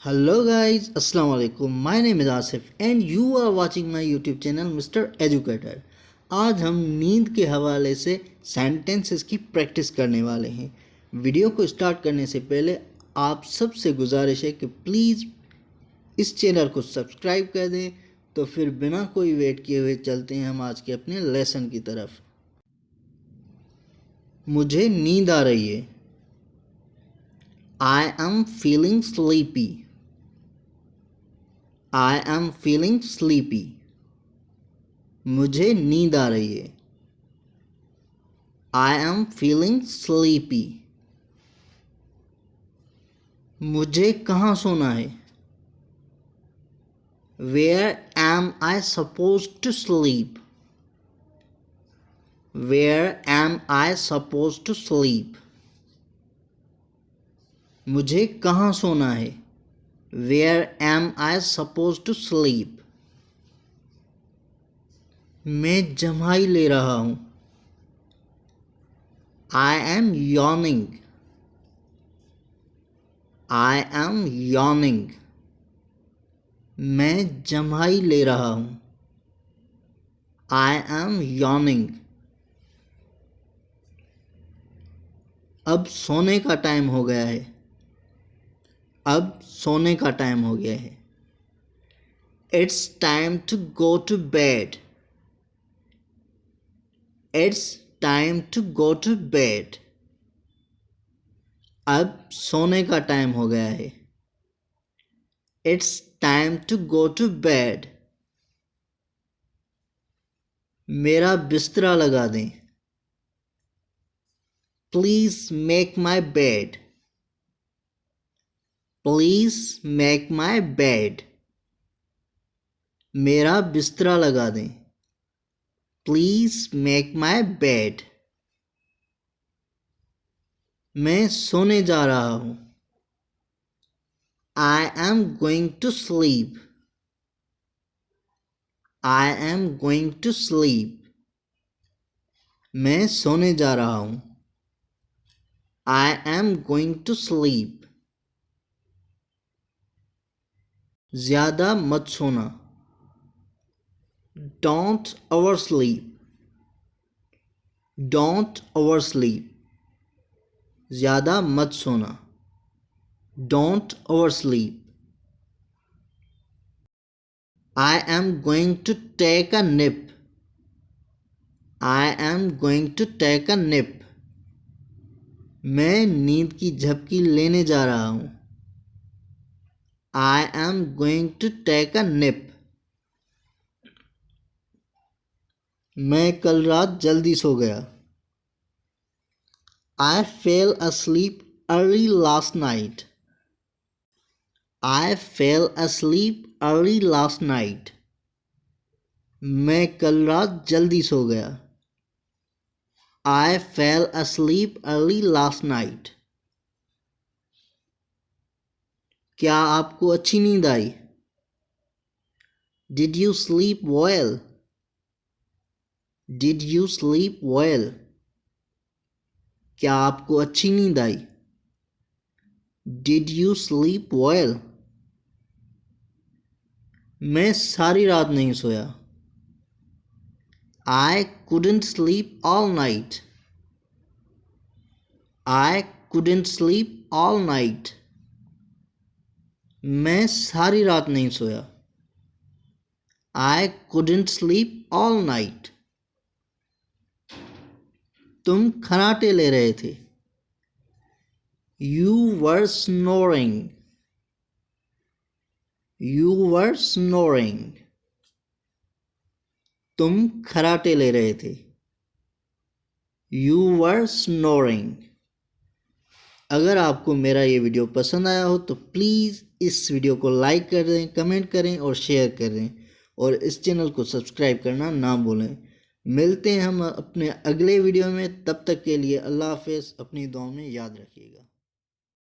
Hello guys, Assalamu alaikum. My name is Asif and you are watching my YouTube channel Mr. Educator. आज हम नींद के हवाले से सेंटेंसेस की प्रैक्टिस करने वाले हैं। वीडियो को स्टार्ट करने से पहले आप सबसे गुजारिश है कि प्लीज़ इस चैनल को सब्सक्राइब कर दें। तो फिर बिना कोई वेट किए हुए चलते हैं हम आज के अपने लेसन की तरफ। मुझे नींद आ रही है। I am feeling sleepy. I am feeling sleepy. मुझे नींद आ रही है। I am feeling sleepy. मुझे कहाँ सोना है? Where am I supposed to sleep? Where am I supposed to sleep? मुझे कहाँ सोना है? Where am I supposed to sleep? मैं जम्हाई ले रहा हूँ। I am yawning. I am yawning. मैं जम्हाई ले रहा हूँ। I am yawning. अब सोने का टाइम हो गया है। अब सोने का टाइम हो गया है। It's time to go to bed. It's time to go to bed. अब सोने का टाइम हो गया है। It's time to go to bed. मेरा बिस्तरा लगा दें। Please make my bed. Please make my bed. मेरा बिस्तरा लगा दें। Please make my bed. मैं सोने जा रहा हूँ। I am going to sleep. I am going to sleep. मैं सोने जा रहा हूँ। I am going to sleep. ज़्यादा मत सोना। Don't oversleep. Don't oversleep. ज़्यादा मत सोना। Don't oversleep. I am going to take a nip. I am going to take a nip. मैं नींद की झपकी लेने जा रहा हूँ। I am going to take a nip. मैं कल रात जल्दी सो गया। I fell asleep early last night. I fell asleep early last night. मैं कल रात जल्दी सो गया। I fell asleep early last night. क्या आपको अच्छी नींद आई? Did you sleep well? Did you sleep well? क्या आपको अच्छी नींद आई? Did you sleep well? मैं सारी रात नहीं सोया। I couldn't sleep all night. I couldn't sleep all night. मैं सारी रात नहीं सोया। I couldn't sleep all night. तुम खर्राटे ले रहे थे। You were snoring. You were snoring. तुम खर्राटे ले रहे थे। You were snoring. अगर आपको मेरा ये वीडियो पसंद आया हो तो प्लीज़ इस वीडियो को लाइक कर दें, कमेंट करें और शेयर कर दें और इस चैनल को सब्सक्राइब करना ना भूलें। मिलते हैं हम अपने अगले वीडियो में। तब तक के लिए अल्लाह हाफ़िज़। अपनी दुआ में याद रखिएगा।